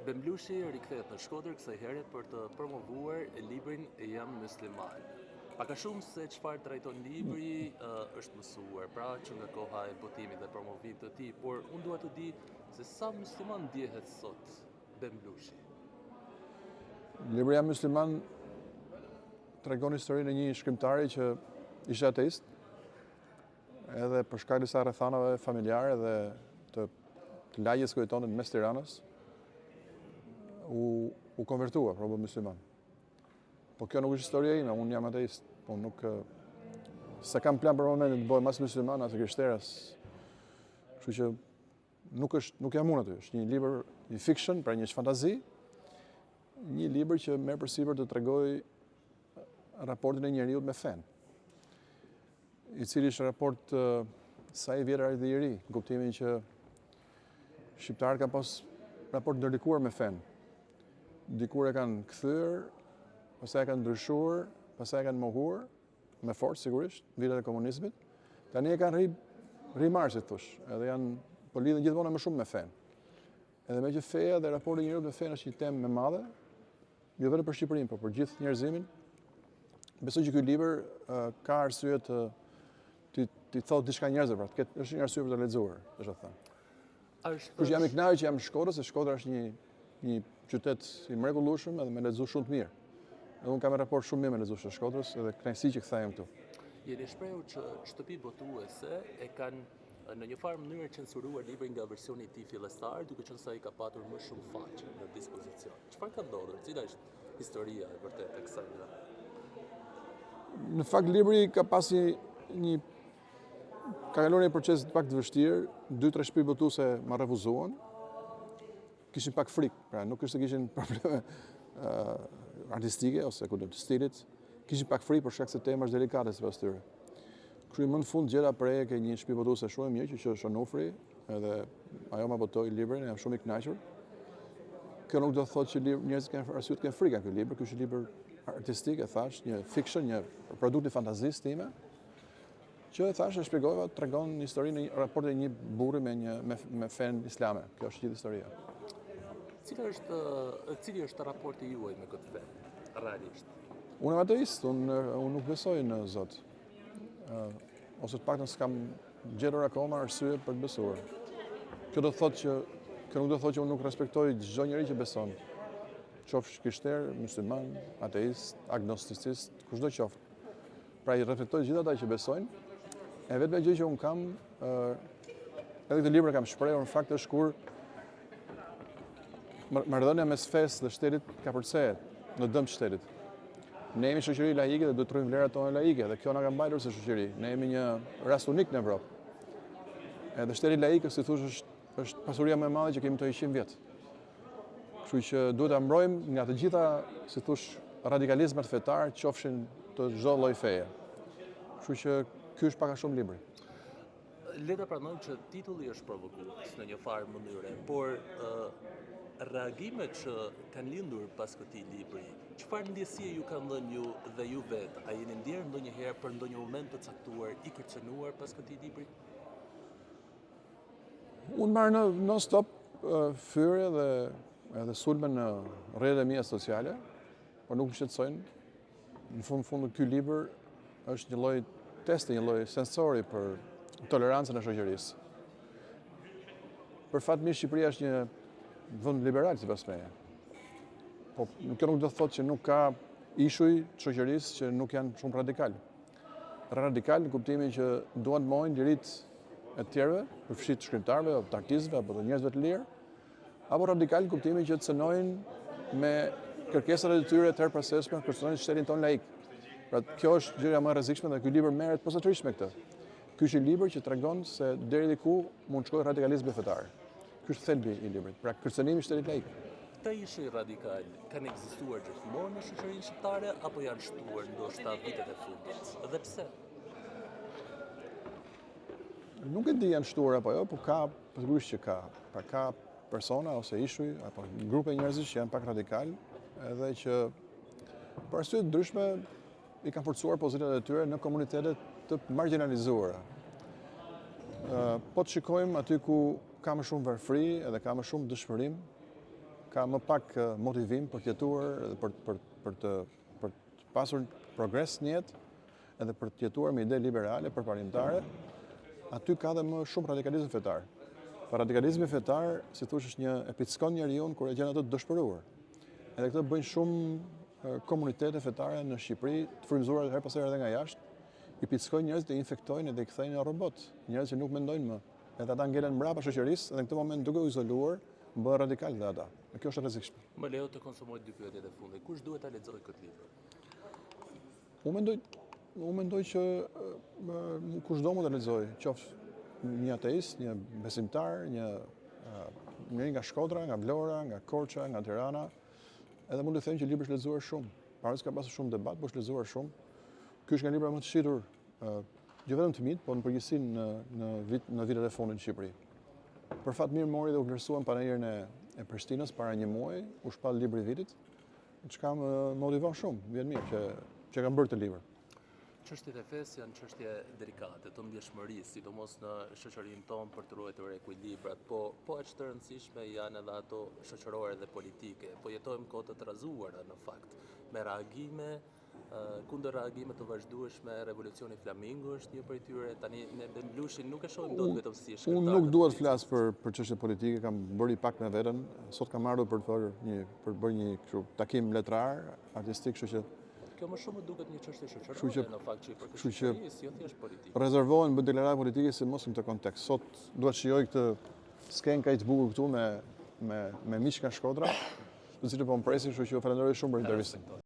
Bemblushi rikthehet në Shkodër kësaj here për të promovuar librin Jam Musliman. Pak a shumë se çfarë trajton libri është mësuar, pra që nga koha e botimit dhe promovimit të tij, por unë dua të di se sa musliman ndjehet sot Bemblushi. Libri Jam Musliman tregon historinë e një shkrimtari që ishte ateist, edhe për shkak të disa rrethanave familjare dhe të lagjes që jetonte në mes Tiranës, u konvertua, pra u bë musliman. Po kjo nuk është historia ime, unë jam ateist, po nuk se kam plan për momentin të bëhem as musliman as krishter, kështu që nuk jam unë aty. Është një libër i fiction, pra një fantazi, një libër që merr përsipër të tregoj raportin e njeriut me fen, i cili është raport sa i vjetër ai dhe i ri, në kuptimin që shqiptarët kanë pas raport ndërlikuar me fen. Dikur e kanë kthyer, pastaj e kanë ndryshuar, pastaj e kanë mohuar, me forcë sigurisht, në vitet e komunizmit. Tani e kanë rimarrë, si thosh, edhe po lidhen gjithmonë më shumë me fen. Edhe me që feja dhe raporti i njeriut me fen është një temë më madhe, jo vetëm për Shqipërinë, por për gjithë njerëzimin. Besoj që ky libër ka arsye të thotë diçka njerëzve, pra është një arsye për të lexuar, është të thënë. Kështu jam i kënaqur që jam në Shkodër, se Shkodra është një qytet i mrekullueshëm edhe me lexu shumë të mirë. Edhe unë kam një raport shumë mirë me lexueshën e Shkodrës edhe kënaqësi që kthehem këtu. Jeni shprehur që shtëpi botuese e kanë në një farë mënyrë censuruar librin nga versioni i tij fillestar, duke qenë se ai ka patur më shumë faqe në dispozicion. Çfarë ka ndodhur? Cila është historia e vërtetë e kësaj gjë? Në fakt libri ka pasi ka kaluar një proces pak të vështirë, 2-3 shtëpi botuese ma refuzuan. Kishin pak frikë, pra nuk është se kishin probleme artistike ose të stilit, kishin pak frikë për shkak se tema është delikate sipas tyre. Kështu më në fund gjera prejke një shtëpi botuese shumë e mirë që është Onufri, edhe ajo ma botoi librin, jam shumë i kënaqur. Kjo nuk do të thotë që njerëzit kanë arsye të kenë frikë ky libër, ky është libër artistik, e thash, një fiction, një produkt i fantazisë time, që thash e shpjegova, tregon historinë e raportit e një burri me fen islame. Kjo është gjithë historia. Cili është raporti juaj me këtë fen, realisht? Unë jam ateist, unë nuk besoj në Zot. Ose të paktën s'kam gjetur akoma arsye për të besuar. Kjo nuk do të thotë që unë nuk respektoj çdo njeri që beson. Qofsh krishter, musliman, ateist, agnosticist, kushdo qoftë. Pra i reflektoj gjithë ata që besojnë. E vetme gjë që unë kam, edhe këtë libër kam shprehur, në fakt është kur marrëdhënia mes fesë dhe shtetit ka përcehet në dëm të shtetit. Ne jemi shoqëri laike dhe duhet të ruajmë vlerat tona laike, dhe kjo na ka mbajtur si shoqëri. Ne jemi një rast unik në Evropë. Edhe shteti laik, si thosh, është pasuria më e madhe që kemi të 100 vjet. Kështu që duhet ta mbrojmë nga të gjitha, si thosh, radikalizmat fetar, qofshin të çdo lloj feje. Kështu që ky është pak a shumë libri. Le ta pranojmë që titulli është provokues në një farë mënyre, por reagimet që kanë lindur pas këtij libri, çfarë ndjesie ju kanë dhënë ju dhe ju vetë? A jeni ndjerë ndonjëherë për ndonjë moment të caktuar i kërcënuar pas këtij libri? Unë marr non-stop fyrje edhe sulme në rrjetet e mia sociale, por nuk më shqetësojnë. Në fund ky libër është një lloj testi, një lloj sensori për tolerancën e shoqërisë. Për fat mirë, Shqipëria është një vend liberal sipas meje. Po kjo nuk do të thotë që nuk ka ishuj të shoqërisë që nuk janë shumë radikal. Radikal në kuptimin që duan të mohojnë liritë e tjerëve, përfshirë të shkrimtarëve, të artistëve apo të njerëzve të lirë, apo radikal në kuptimin që të cënojnë me kërkesat e tyre të herpërsëritshme, kërcënojnë shtetin ton laik. Pra kjo është gjëja më e rrezikshme dhe ky libër merret posaçërisht me këtë. Ky është një libër që tregon se deri diku mund të shkojë radikalizmi fetar. Ky është thelbi i librit, pra kërcënimi i shtetit laik. Këta ishuj radikal kanë ekzistuar gjithmonë në shoqërinë shqiptare apo janë shtuar ndoshta vitet e fundit? Dhe pse? Nuk e di janë shtuar apo jo, por ka, sigurisht që ka. Pra ka persona ose ishuj apo grupe njerëzish që janë pak radikal, edhe që për arsye të ndryshme i kanë forcuar pozitat e tyre në komunitetet të marginalizuara. Po të shikojmë aty ku ka më shumë varfëri edhe ka më shumë dëshpërim, ka më pak motivim për të jetuar dhe për të pasur progres në jetë edhe për të jetuar me ide liberale, përparimtare, aty ka dhe më shumë radikalizëm fetar. Pa radikalizmi fetar, si thush, është një epickon njeriu kur e gjen ato të dëshpëruar. Edhe këtë bëjnë shumë komunitete fetare në Shqipëri, të frymëzuara her pas here edhe nga jashtë, i pickojnë njerëz dhe i infektojnë dhe i kthejnë në robot, njerëz që nuk mendojnë më. Edhe ata ngelen mbrapa shoqërisë dhe në këtë moment duke u izoluar, bëhen radikal dhe ata. Dhe kjo është e rrezikshme. Më lejo të konsumoj 2 pyetje të fundit. Kush duhet ta lexojë këtë libër? Unë mendoj që kushdo mund të lexojë, qoftë një ateist, një besimtar, njëri nga Shkodra, nga Vlora, nga Korça, nga Tirana, edhe mund të them që libri është lexuar shumë. Para se ka pasur shumë debat, por është lexuar shumë. Ky është nga libra më të shitur, jo vetëm të mit, por në përgjithësi në vitet e fundit në Shqipëri. Për fat mirë mori dhe u vlerësuan panelin e Prishtinës para një muaji, u shpall libri i vitit, çka më motivon shumë, vjen mirë që kam bërë të libër. Çështjet e fesë janë çështje delikate, të ndjeshmërisë, sidomos në shoqërinë tonë për të ruajtur ekuilibrat, po aq të rëndësishme janë edhe ato shoqërore dhe politike. Po jetojmë kohë të trazuara në fakt, me reagime, kundër reagime të vazhdueshme. Revolucioni Flamingo është një prej tyre. Tani ne Bemblushin nuk e shohim dot vetëm si shkrimtar. Unë nuk dua të flas për çështje politike, kam bërë pak me veten. Sot kam ardhur për të bërë një takim letrar, artistik, kështu që kjo më shumë duket një çështje shoqërore në fakt që i përket shoqërisë, jo thjesht politike. Rezervohen bë deklarata politike si mos në këtë kontekst. Sot dua të shijoj këtë skenë kaq të bukur këtu me miq nga Shkodra, të cilët po më presin, kështu që ju falenderoj shumë për intervistën.